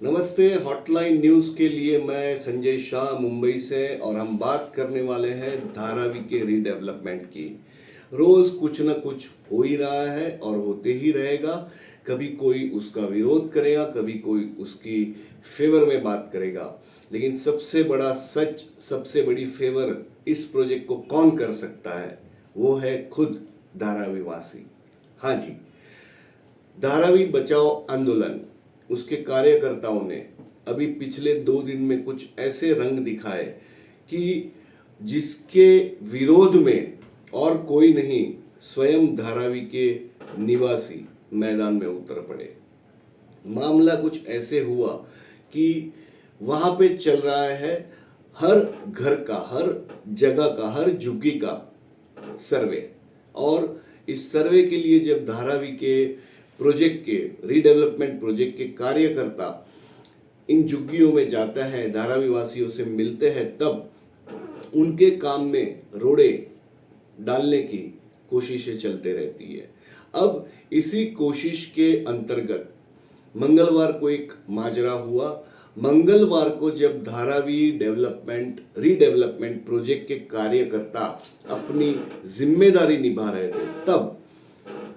नमस्ते। Hotline news के लिए मैं संजय शाह मुंबई से, और हम बात करने वाले हैं धारावी के रीडेवलपमेंट की। रोज कुछ न कुछ हो ही रहा है और होते ही रहेगा। कभी कोई उसका विरोध करेगा, कभी कोई उसकी फेवर में बात करेगा, लेकिन सबसे बड़ा सच, सबसे बड़ी फेवर इस प्रोजेक्ट को कौन कर सकता है, वो है खुद धारावी वासी। हाँ जी, धारावी बचाओ आंदोलन, उसके कार्यकर्ताओं ने अभी पिछले 2 दिन में कुछ ऐसे रंग दिखाए कि जिसके विरोध में और कोई नहीं, स्वयं धारावी के निवासी मैदान में उतर पड़े। मामला कुछ ऐसे हुआ कि वहां पे चल रहा है हर घर का, हर जगह का, हर झुग्गी का सर्वे। और इस सर्वे के लिए जब धारावी के प्रोजेक्ट के, रीडेवलपमेंट प्रोजेक्ट के कार्यकर्ता इन झुग्गियों में जाता है, धारावी वासियों से मिलते हैं, तब उनके काम में रोड़े डालने की कोशिशें चलते रहती है। अब इसी कोशिश के अंतर्गत मंगलवार को एक माजरा हुआ। मंगलवार को जब धारावी रीडेवलपमेंट प्रोजेक्ट के कार्यकर्ता अपनी जिम्मेदारी निभा रहे थे, तब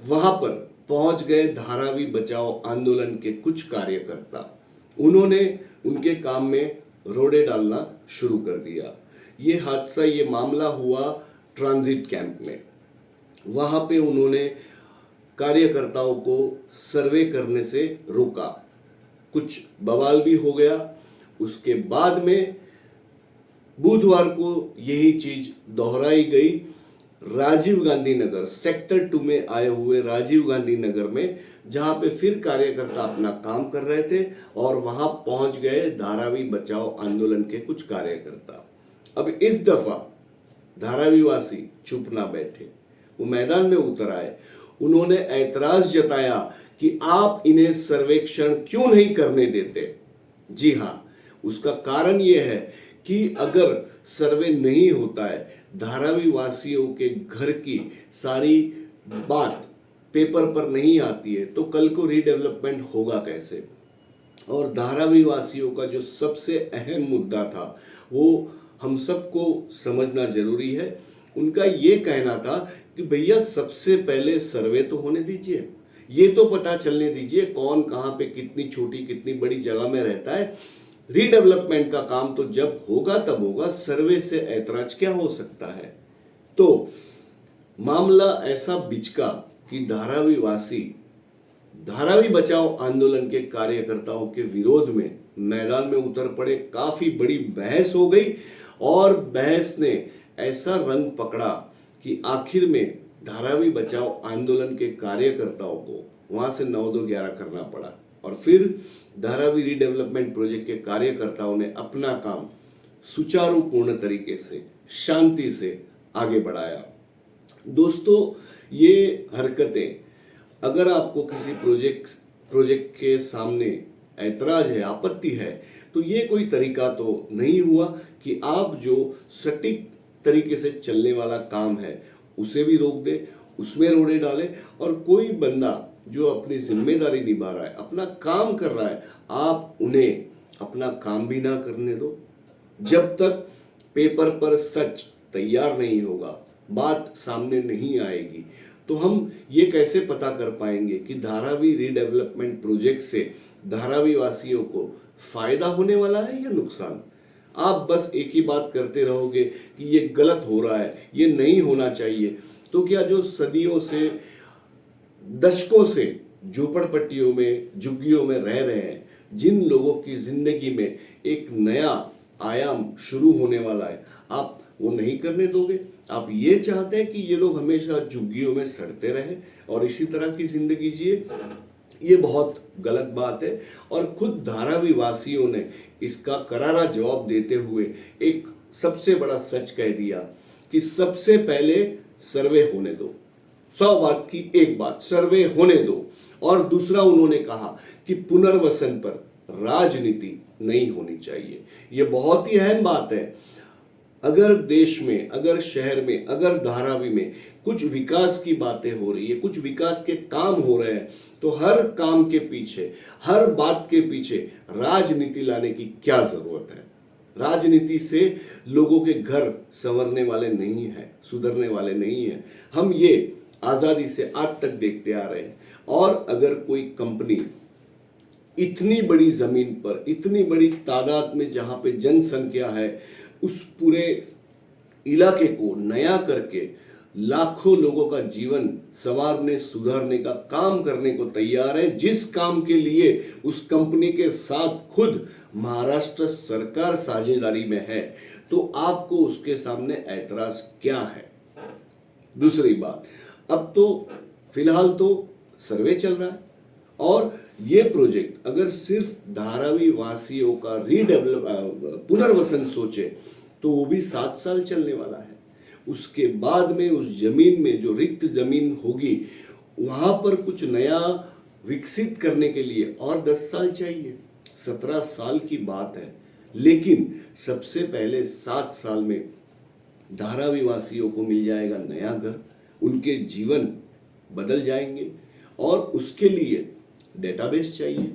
वहां पर पहुंच गए धारावी बचाओ आंदोलन के कुछ कार्यकर्ता। उन्होंने उनके काम में रोड़े डालना शुरू कर दिया। ये हादसा, ये मामला हुआ ट्रांजिट कैंप में। वहां पे उन्होंने कार्यकर्ताओं को सर्वे करने से रोका, कुछ बवाल भी हो गया। उसके बाद में बुधवार को यही चीज दोहराई गई। राजीव गांधी नगर सेक्टर 2 में आए हुए राजीव गांधी नगर में, जहां पे फिर कार्यकर्ता अपना काम कर रहे थे, और वहां पहुंच गए धारावी बचाओ आंदोलन के कुछ कार्यकर्ता। अब इस दफा धारावी वासी चुप ना बैठे, वो मैदान में उतर आए। उन्होंने ऐतराज जताया कि आप इन्हें सर्वेक्षण क्यों नहीं करने देते। जी हां, उसका कारण यह है कि अगर सर्वे नहीं होता है, धारावी वासियों के घर की सारी बात पेपर पर नहीं आती है, तो कल को रीडेवलपमेंट होगा कैसे। और धारावी वासियों का जो सबसे अहम मुद्दा था, वो हम सबको समझना जरूरी है। उनका ये कहना था कि भैया सबसे पहले सर्वे तो होने दीजिए, ये तो पता चलने दीजिए कौन कहां पे कितनी छोटी कितनी बड़ी जगह में रहता है। रीडेवलपमेंट का काम तो जब होगा तब होगा, सर्वे से ऐतराज क्या हो सकता है। तो मामला ऐसा बिचका कि धारावी वासी धारावी बचाओ आंदोलन के कार्यकर्ताओं के विरोध में मैदान में उतर पड़े। काफी बड़ी बहस हो गई, और बहस ने ऐसा रंग पकड़ा कि आखिर में धारावी बचाओ आंदोलन के कार्यकर्ताओं को वहां से 9-2-11 करना पड़ा। और फिर धारावी रीडेवलपमेंट प्रोजेक्ट के कार्यकर्ताओं ने अपना काम सुचारुपूर्ण तरीके से, शांति से आगे बढ़ाया। दोस्तों, ये हरकतें, अगर आपको किसी प्रोजेक्ट के सामने ऐतराज है, आपत्ति है, तो ये कोई तरीका तो नहीं हुआ कि आप जो सटीक तरीके से चलने वाला काम है उसे भी रोक दे, उसमें रोड़े डाले। और कोई बंदा जो अपनी जिम्मेदारी निभा रहा है, अपना काम कर रहा है, आप उन्हें अपना काम भी ना करने दो। जब तक पेपर पर सच तैयार नहीं होगा, बात सामने नहीं आएगी, तो हम ये कैसे पता कर पाएंगे कि धारावी रीडेवलपमेंट प्रोजेक्ट से धारावी वासियों को फायदा होने वाला है या नुकसान। आप बस एक ही बात करते रहोगे कि ये गलत हो रहा है, ये नहीं होना चाहिए, तो क्या जो सदियों से, दशकों से झोपड़पट्टियों में, झुग्गियों में रह रहे हैं, जिन लोगों की जिंदगी में एक नया आयाम शुरू होने वाला है, आप वो नहीं करने दोगे। आप ये चाहते हैं कि ये लोग हमेशा झुग्गियों में सड़ते रहे और इसी तरह की जिंदगी जिए। ये बहुत गलत बात है। और खुद धारावी वासियों ने इसका करारा जवाब देते हुए एक सबसे बड़ा सच कह दिया कि सबसे पहले सर्वे होने दो। 100 बात की एक बात, सर्वे होने दो। और दूसरा, उन्होंने कहा कि पुनर्वसन पर राजनीति नहीं होनी चाहिए। यह बहुत ही अहम बात है। अगर देश में, अगर शहर में, अगर धारावी में कुछ विकास की बातें हो रही है, कुछ विकास के काम हो रहे हैं, तो हर काम के पीछे, हर बात के पीछे राजनीति लाने की क्या जरूरत है? राजनीति से लोगों के घर संवरने वाले नहीं हैं, सुधरने वाले नहीं हैं। हम ये आजादी से आज तक देखते आ रहे हैं। और अगर कोई कंपनी इतनी बड़ी जमीन पर, इतनी बड़ी तादाद में जहां पे जनसंख्या है, उस पूरे इलाके को नया करके लाखों लोगों का जीवन संवारने, सुधारने का काम करने को तैयार है, जिस काम के लिए उस कंपनी के साथ खुद महाराष्ट्र सरकार साझेदारी में है, तो आपको उसके सामने ऐतराज क्या है? दूसरी बात, अब तो फिलहाल तो सर्वे चल रहा है और ये प्रोजेक्ट अगर सिर्फ धारावी वासियों का पुनर्वसन सोचे तो वो भी 7 साल चलने वाला है। उसके बाद में उस जमीन में जो रिक्त जमीन होगी, वहां पर कुछ नया विकसित करने के लिए और 10 साल चाहिए। 17 साल की बात है, लेकिन सबसे पहले 7 साल में धारावी वासियों को मिल जाएगा नया घर, उनके जीवन बदल जाएंगे। और उसके लिए डेटाबेस चाहिए,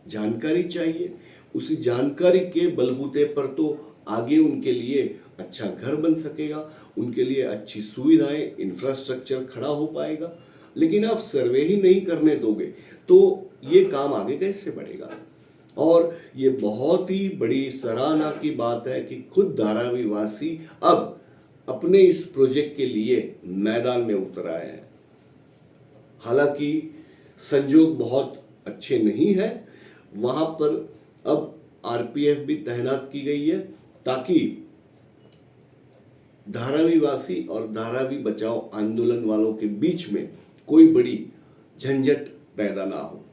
जानकारी चाहिए। उसी जानकारी के बलबूते पर तो आगे उनके लिए अच्छा घर बन सकेगा, उनके लिए अच्छी सुविधाएं, इंफ्रास्ट्रक्चर खड़ा हो पाएगा। लेकिन आप सर्वे ही नहीं करने दोगे तो ये काम आगे कैसे बढ़ेगा? और ये बहुत ही बड़ी सराहना की बात है कि खुद धारावी वासी अब अपने इस प्रोजेक्ट के लिए मैदान में उतर आए हैं। हालांकि संजोग बहुत अच्छे नहीं है, वहां पर अब आरपीएफ भी तैनात की गई है ताकि धारावी वासी और धारावी बचाओ आंदोलन वालों के बीच में कोई बड़ी झंझट पैदा ना हो।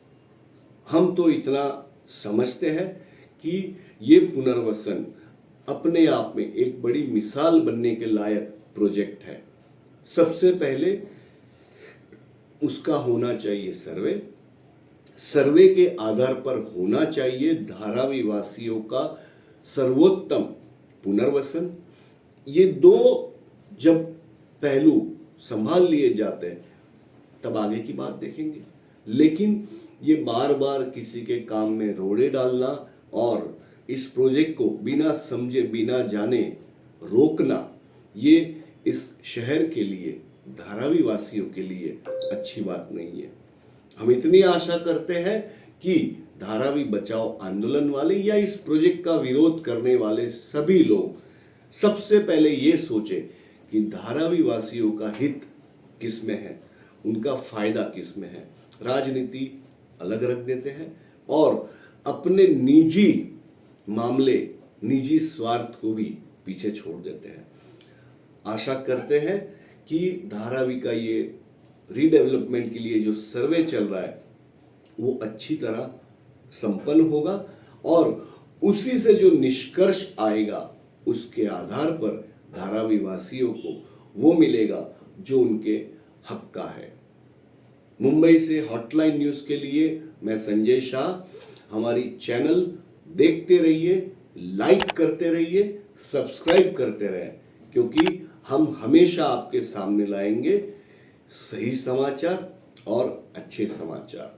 हम तो इतना समझते हैं कि ये पुनर्वसन अपने आप में एक बड़ी मिसाल बनने के लायक प्रोजेक्ट है। सबसे पहले उसका होना चाहिए सर्वे, सर्वे के आधार पर होना चाहिए धारावी वासियों का सर्वोत्तम पुनर्वसन। ये दो जब पहलू संभाल लिए जाते हैं तब आगे की बात देखेंगे। लेकिन ये बार बार किसी के काम में रोड़े डालना और इस प्रोजेक्ट को बिना समझे बिना जाने रोकना, ये इस शहर के लिए, धारावी वासियों के लिए अच्छी बात नहीं है। हम इतनी आशा करते हैं कि धारावी बचाओ आंदोलन वाले या इस प्रोजेक्ट का विरोध करने वाले सभी लोग सबसे पहले ये सोचे कि धारावी वासियों का हित किस में है, उनका फायदा किस में है। राजनीति अलग रख देते हैं और अपने निजी मामले, निजी स्वार्थ को भी पीछे छोड़ देते हैं। आशा करते हैं कि धारावी का ये रीडेवलपमेंट के लिए जो सर्वे चल रहा है वो अच्छी तरह संपन्न होगा और उसी से जो निष्कर्ष आएगा उसके आधार पर धारावी वासियों को वो मिलेगा जो उनके हक का है। मुंबई से हॉटलाइन न्यूज़ के लिए मैं संजय शाह। हमारी चैनल देखते रहिए, लाइक करते रहिए, सब्सक्राइब करते रहें, क्योंकि हम हमेशा आपके सामने लाएंगे सही समाचार और अच्छे समाचार।